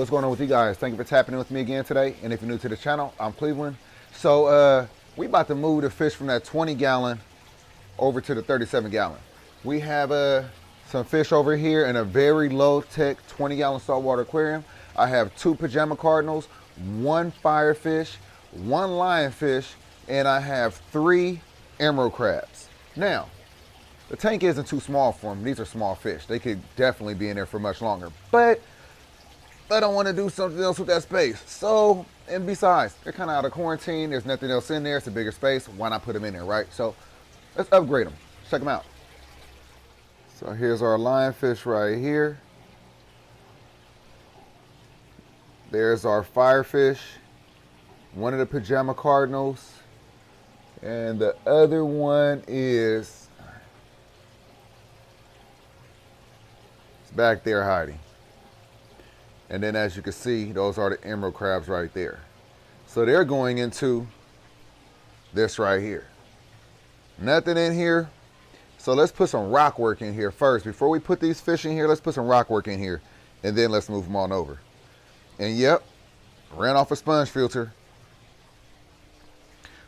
what's going on with you guys? Thank you for tapping in with me again today. And if you're new to the channel, I'm Cleveland. So we about to move the fish from that 20 gallon over to the 37 gallon. We have some fish over here in a very low tech 20 gallon saltwater aquarium. I have 2 pajama cardinals, 1 firefish, 1 lionfish, and I have 3 emerald crabs. Now, the tank isn't too small for them. These are small fish. They could definitely be in there for much longer. But I don't want to do something else with that space. So, and besides, they're kind of out of quarantine. There's nothing else in there. It's a bigger space. Why not put them in there, right? So, let's upgrade them. Check them out. So here's our lionfish right here. There's our firefish. One of the pajama cardinals. And the other one is back there hiding. And then as you can see, those are the emerald crabs right there. So they're going into this right here. Nothing in here. So let's put some rock work in here first. Before we put these fish in here, let's put some rock work in here. And then let's move them on over. And yep, ran off a sponge filter.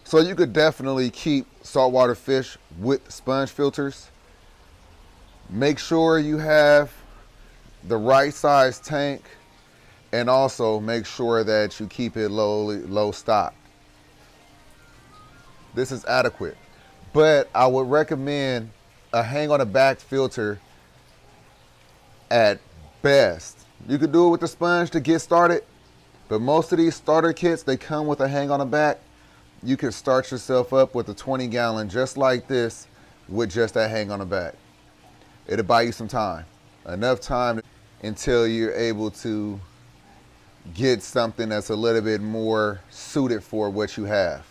So you could definitely keep saltwater fish with sponge filters. Make sure you have the right size tank, and also make sure that you keep it low stock. This is adequate, but I would recommend a hang on the back filter at best. You could do it with the sponge to get started, but most of these starter kits, they come with a hang on the back. You can start yourself up with a 20 gallon just like this with just that hang on the back. It'll buy you some time. Enough time until you're able to get something that's a little bit more suited for what you have.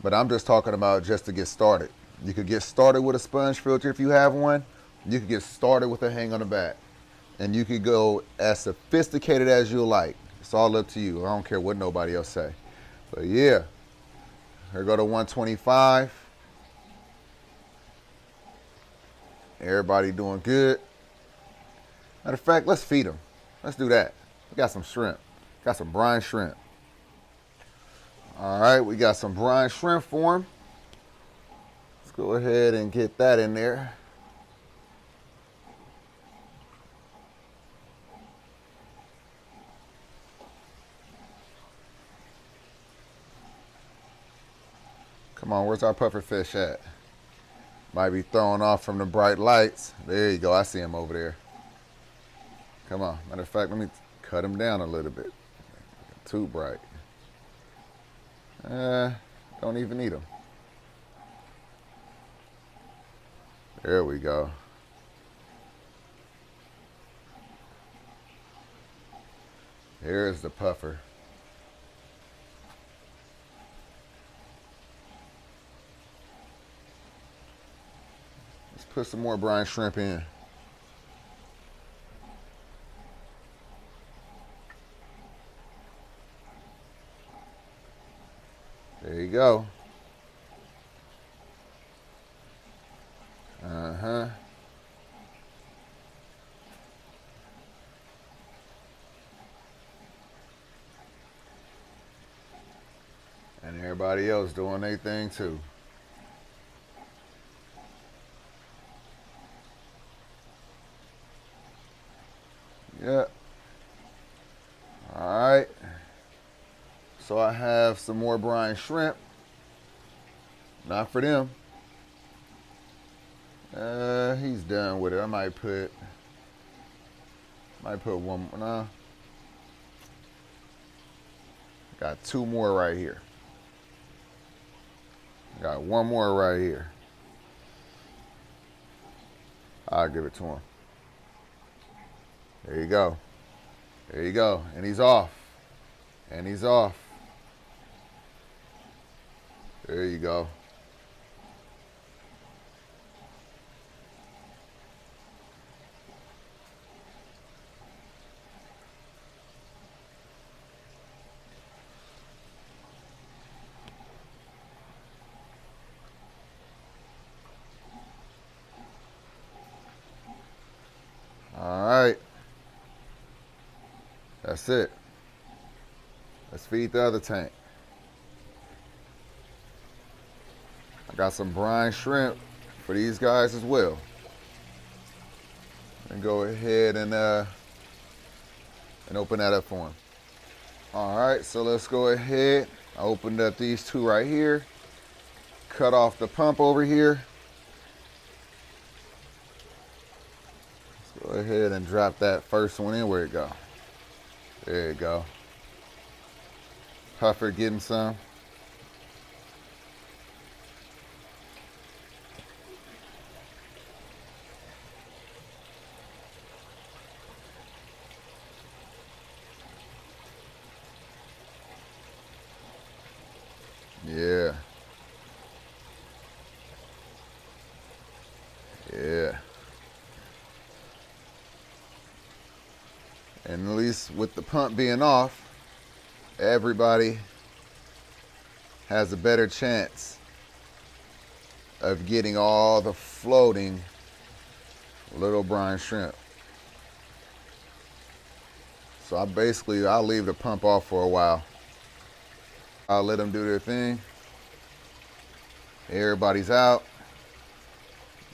But I'm just talking about just to get started. You could get started with a sponge filter if you have one. You could get started with a hang on the back. And you could go as sophisticated as you like. It's all up to you. I don't care what nobody else say. But yeah, here go to 125. Everybody doing good. Matter of fact, let's feed them. Let's do that. We got some shrimp. Got some brine shrimp. All right, we got some brine shrimp for them. Let's go ahead and get that in there. Come on, where's our puffer fish at? Might be thrown off from the bright lights. There you go, I see him over there. Come on, matter of fact, let me cut him down a little bit. Too bright. Don't even need him. There we go. Here's the puffer. Let's put some more brine shrimp in. There you go. Uh-huh. And everybody else doing their thing too. Yep. All right. So I have some more brine shrimp. Not for them. He's done with it. I might put one more. No. Got 2 more right here. Got 1 more right here. I'll give it to him. There you go. There you go. And he's off. And he's off. There you go. All right. That's it. Let's feed the other tank. I got some brine shrimp for these guys as well. And go ahead and open that up for them. All right, so let's go ahead. I opened up these two right here. Cut off the pump over here. Let's go ahead and drop that first one in. Where it go? There you go. Puffer getting some. Yeah. Yeah. And at least with the pump being off, everybody has a better chance of getting all the floating little brine shrimp. So I'll leave the pump off for a while. I'll let them do their thing. Everybody's out.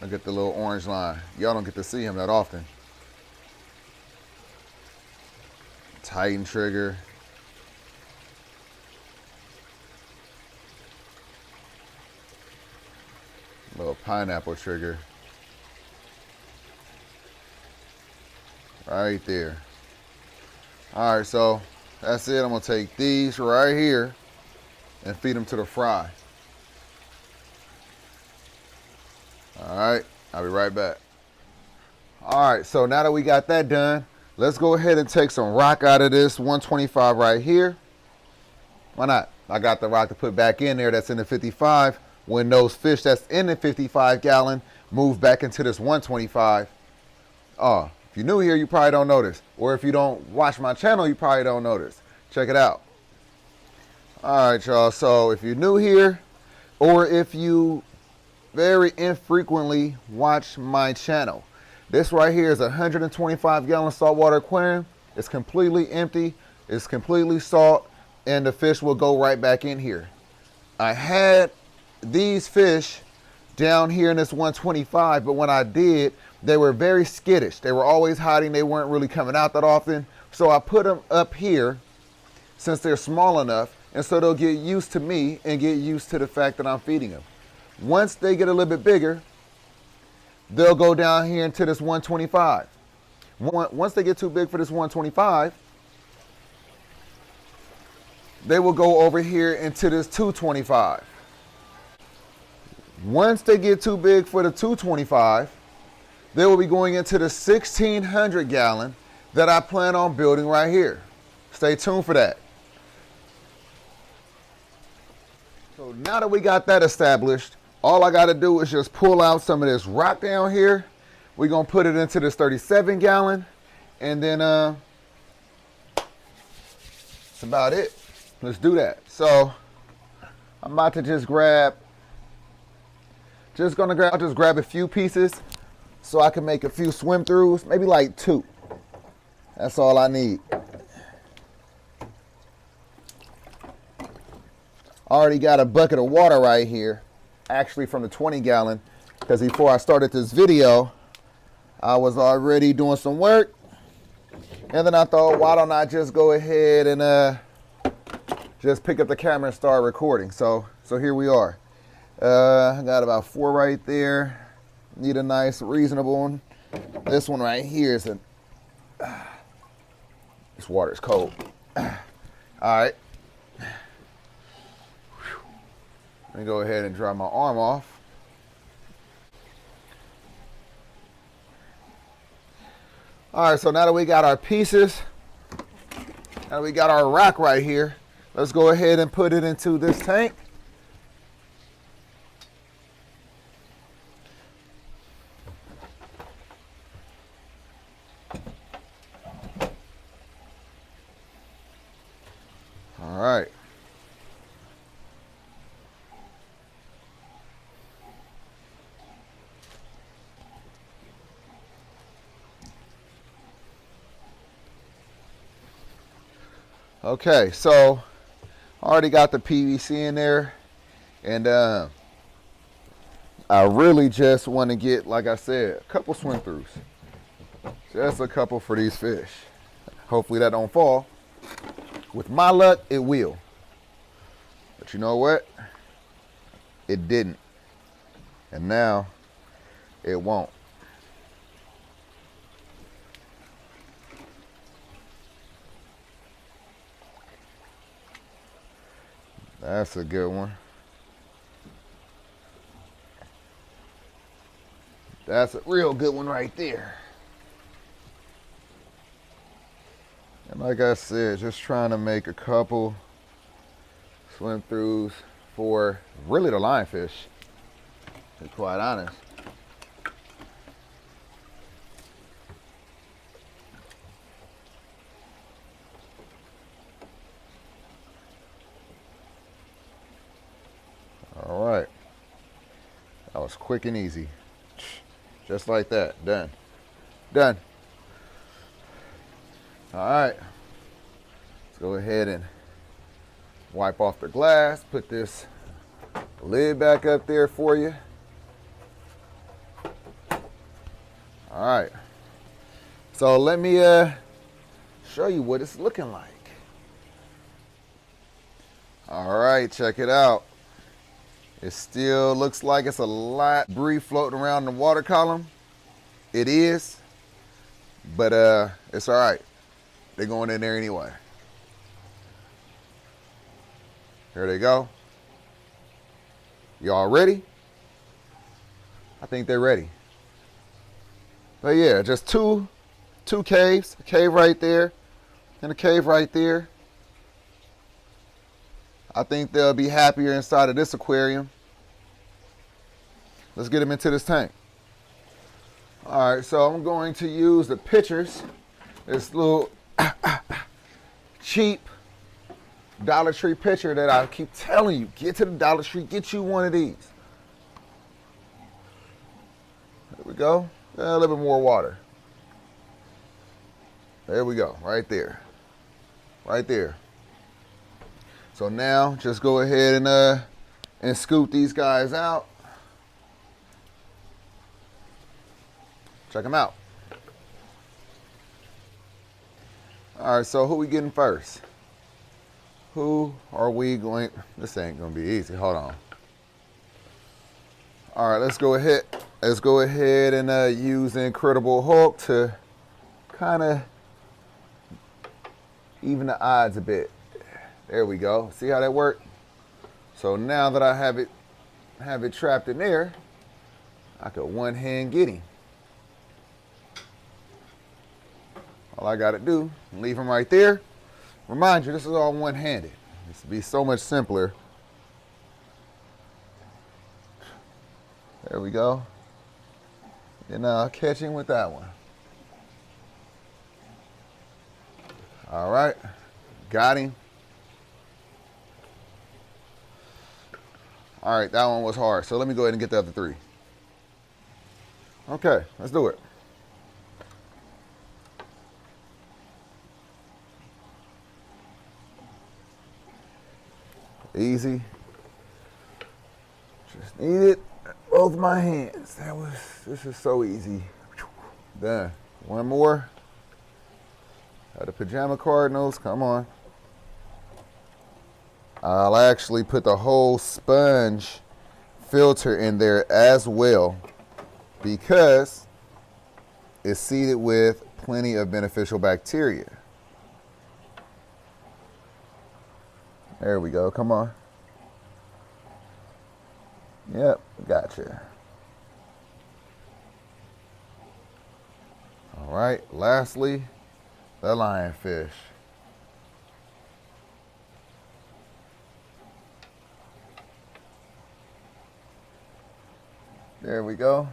I get the little orange line. Y'all don't get to see him that often. Tighten trigger. Little pineapple trigger. Right there. All right, so that's it. I'm gonna take these right here and feed them to the fry. All right, I'll be right back. All right, so now that we got that done, let's go ahead and take some rock out of this 125 right here. Why not? I got the rock to put back in there that's in the 55 when those fish that's in the 55 gallon move back into this 125. Oh, if you're new here, you probably don't notice. Or if you don't watch my channel, you probably don't notice. Check it out. All right, y'all. So if you're new here, or if you very infrequently watch my channel, this right here is a 125 gallon saltwater aquarium. It's completely empty. It's completely salt, and the fish will go right back in here. I had these fish down here in this 125, but when I did, they were very skittish. They were always hiding. They weren't really coming out that often. So I put them up here since they're small enough, and so they'll get used to me and get used to the fact that I'm feeding them. Once they get a little bit bigger, they'll go down here into this 125. Once they get too big for this 125, they will go over here into this 225. Once they get too big for the 225, they will be going into the 1,600 gallon that I plan on building right here. Stay tuned for that. So now that we got that established, all I got to do is just pull out some of this rock down here. We're going to put it into this 37 gallon, and then that's about it. Let's do that. So I'm about to I'll just grab a few pieces so I can make a few swim throughs, maybe like 2. That's all I need. Already got a bucket of water right here, actually from the 20 gallon, because before I started this video, I was already doing some work. And then I thought, why don't I just go ahead and just pick up the camera and start recording. So here we are. I got about 4 right there. Need a nice, reasonable one. This one right here is this water's cold. All right. Let me go ahead and dry my arm off. All right, so now that we got our pieces, now that we got our rock right here, let's go ahead and put it into this tank. All right. Okay, so I already got the PVC in there, and I really just want to get, like I said, a couple swim throughs. Just a couple for these fish. Hopefully that don't fall. With my luck, it will. But you know what? It didn't. And now it won't. That's a good one. That's a real good one right there. And like I said, just trying to make a couple swim throughs for really the lionfish, to be quite honest. All right. That was quick and easy. Just like that. Done. Done. All right. Let's go ahead and wipe off the glass. Put this lid back up there for you. All right. So let me show you what it's looking like. All right, check it out. It still looks like it's a lot of debris floating around the water column. It is, but it's all right. They're going in there anyway. Here they go. Y'all ready? I think they're ready. But yeah, just two caves, a cave right there and a cave right there. I think they'll be happier inside of this aquarium. Let's get them into this tank. All right, so I'm going to use the pitchers. This little cheap Dollar Tree pitcher that I keep telling you, get to the Dollar Tree, get you one of these. There we go. A little bit more water. There we go, right there. Right there. So now just go ahead and scoop these guys out. Check them out. All right, so who we getting first? Who are we going? This ain't gonna be easy. Hold on. All right, let's go ahead. Let's go ahead and use the Incredible Hulk to kind of even the odds a bit. There we go. See how that worked? So now that I have it trapped in there, I could one hand get him. All I gotta do, leave him right there. Remind you, this is all one-handed. This would be so much simpler. There we go. And I'll catch him with that one. All right, got him. All right, that one was hard. So let me go ahead and get the other three. Okay, let's do it. Easy. Just needed both my hands. This is so easy. Done. One more. The pajama cardinals, come on. I'll actually put the whole sponge filter in there as well because it's seeded with plenty of beneficial bacteria. There we go, come on. Yep, gotcha. All right, lastly, the lionfish. There we go.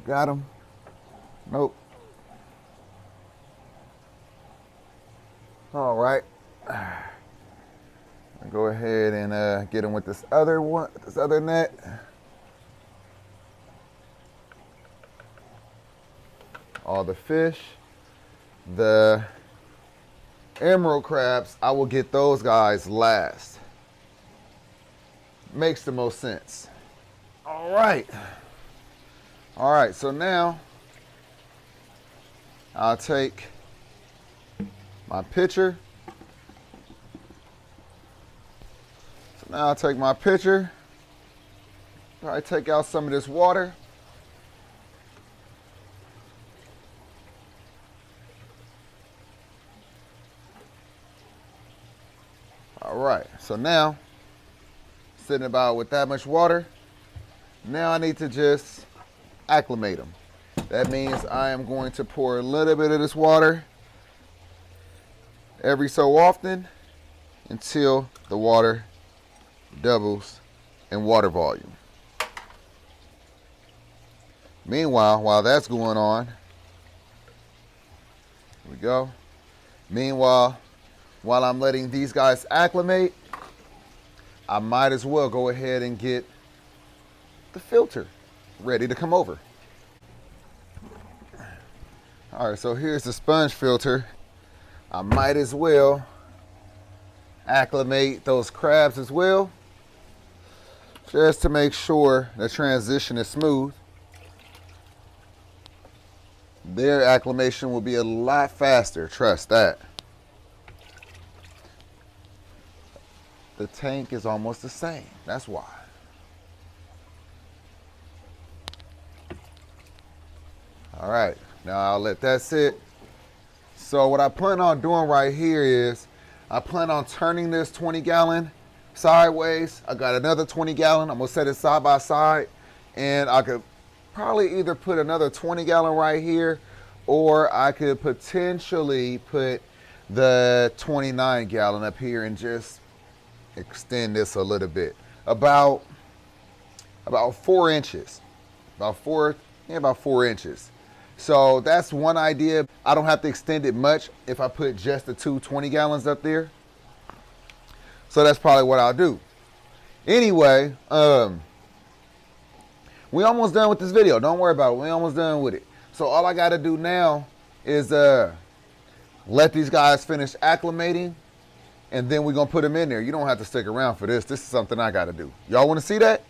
Got him. Nope. All right. Go ahead and get him with this other one, this other net. All the fish, the Emerald crabs, I will get those guys last. Makes the most sense. All right. All right, so now I'll take my pitcher. So now I'll take my pitcher. Probably take out some of this water. All right, so now, sitting about with that much water, now I need to just acclimate them. That means I am going to pour a little bit of this water every so often until the water doubles in water volume. Meanwhile, while that's going on, here we go. Meanwhile, while I'm letting these guys acclimate, I might as well go ahead and get the filter ready to come over. All right, so here's the sponge filter. I might as well acclimate those crabs as well, just to make sure the transition is smooth. Their acclimation will be a lot faster, trust that. The tank is almost the same, that's why. All right, now I'll let that sit. So what I plan on doing right here is, I plan on turning this 20-gallon sideways. I got another 20-gallon, I'm gonna set it side by side, and I could probably either put another 20-gallon right here, or I could potentially put the 29-gallon up here and just extend this a little bit. About 4 inches. About 4 inches. So that's one idea. I don't have to extend it much if I put just the two 20 gallons up there. So that's probably what I'll do. Anyway, we almost done with this video. Don't worry about it. We almost done with it. So all I got to do now is let these guys finish acclimating, and then we're going to put them in there. You don't have to stick around for this. This is something I got to do. Y'all want to see that?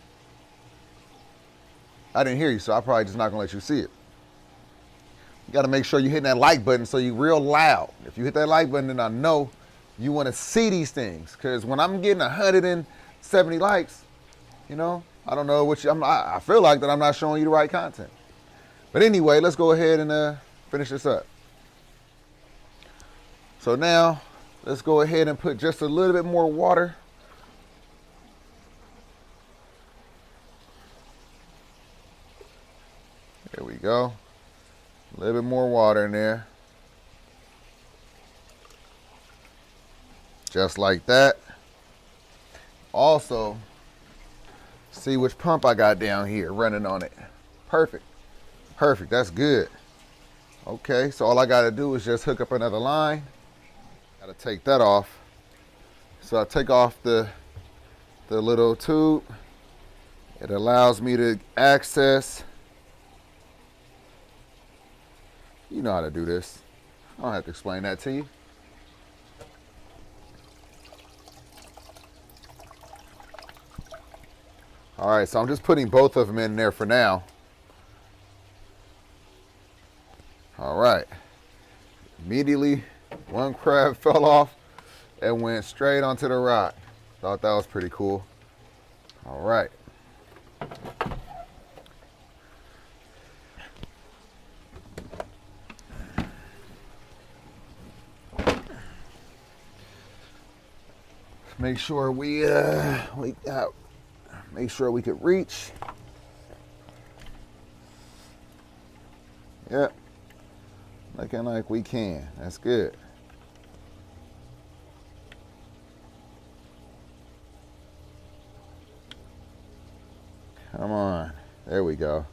I didn't hear you, so I'm probably just not going to let you see it. You got to make sure you're hitting that like button so you're real loud. If you hit that like button, then I know you want to see these things. Because when I'm getting 170 likes, you know, I don't know what I feel like that I'm not showing you the right content. But anyway, let's go ahead and finish this up. So now, let's go ahead and put just a little bit more water. There we go. A little bit more water in there. Just like that. Also, see which pump I got down here running on it. Perfect. Perfect, that's good. Okay, so all I gotta do is just hook up another line. Gotta take that off. So I take off the little tube. It allows me to access. You know how to do this. I don't have to explain that to you. All right, so I'm just putting both of them in there for now. All right. Immediately, one crab fell off and went straight onto the rock. Thought that was pretty cool. All right. Make sure make sure we could reach. Yep. Looking like we can. That's good. Come on. There we go.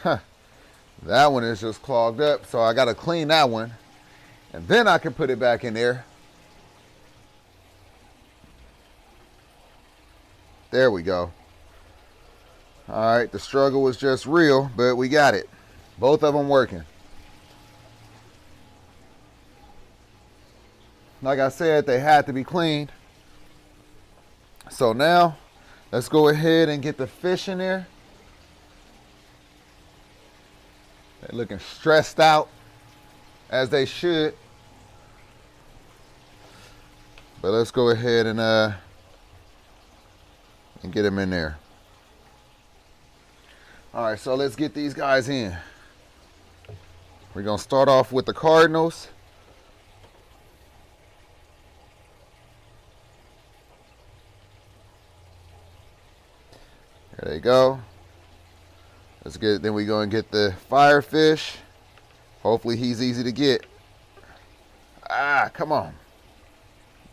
Huh. That one is just clogged up, so I got to clean that one, and then I can put it back in there. There we go. All right, the struggle was just real, but we got it. Both of them working. Like I said, they had to be cleaned. So now, let's go ahead and get the fish in there. They're looking stressed out, as they should. But let's go ahead and get them in there. All right, so let's get these guys in. We're gonna start off with the Cardinals. There they go. Let's get, then we're gonna get the Firefish. Hopefully he's easy to get. Ah, come on.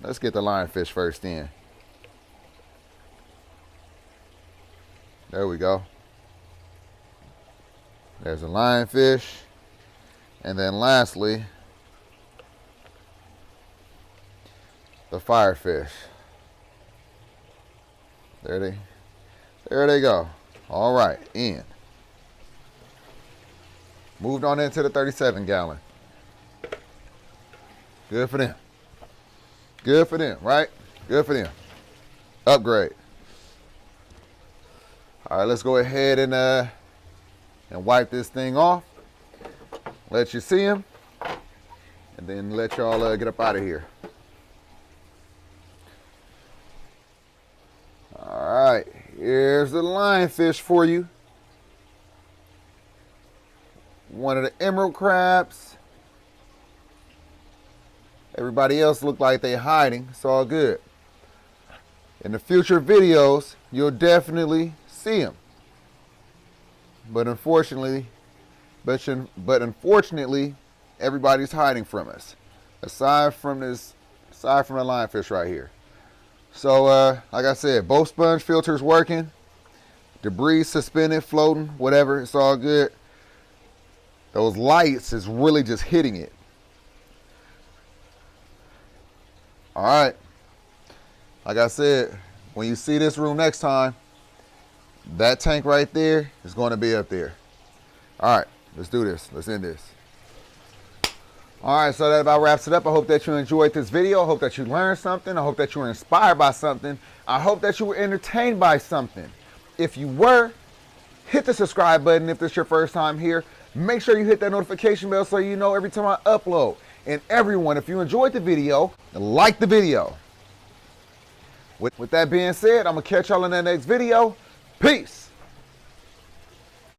Let's get the Lionfish first in. There we go. There's a Lionfish. And then lastly, the Firefish. There they go. All right, in. Moved on into the 37 gallon. Good for them. Good for them, right? Good for them. Upgrade. All right, let's go ahead and wipe this thing off. Let you see him, and then let y'all get up out of here. All right, here's the Lionfish for you. One of the emerald crabs. Everybody else look like they hiding. It's all good. In the future videos, you'll definitely see them. But unfortunately, everybody's hiding from us. Aside from the Lionfish right here. So, like I said, both sponge filters working. Debris suspended, floating, whatever. It's all good. Those lights is really just hitting it. All right. Like I said, when you see this room next time, that tank right there is going to be up there. All right, let's do this. Let's end this. All right, so that about wraps it up. I hope that you enjoyed this video. I hope that you learned something. I hope that you were inspired by something. I hope that you were entertained by something. If you were, hit the subscribe button if this is your first time here. Make sure you hit that notification bell so you know every time I upload. And everyone, if you enjoyed the video, like the video. With that being said, I'm going to catch y'all in that next video. Peace.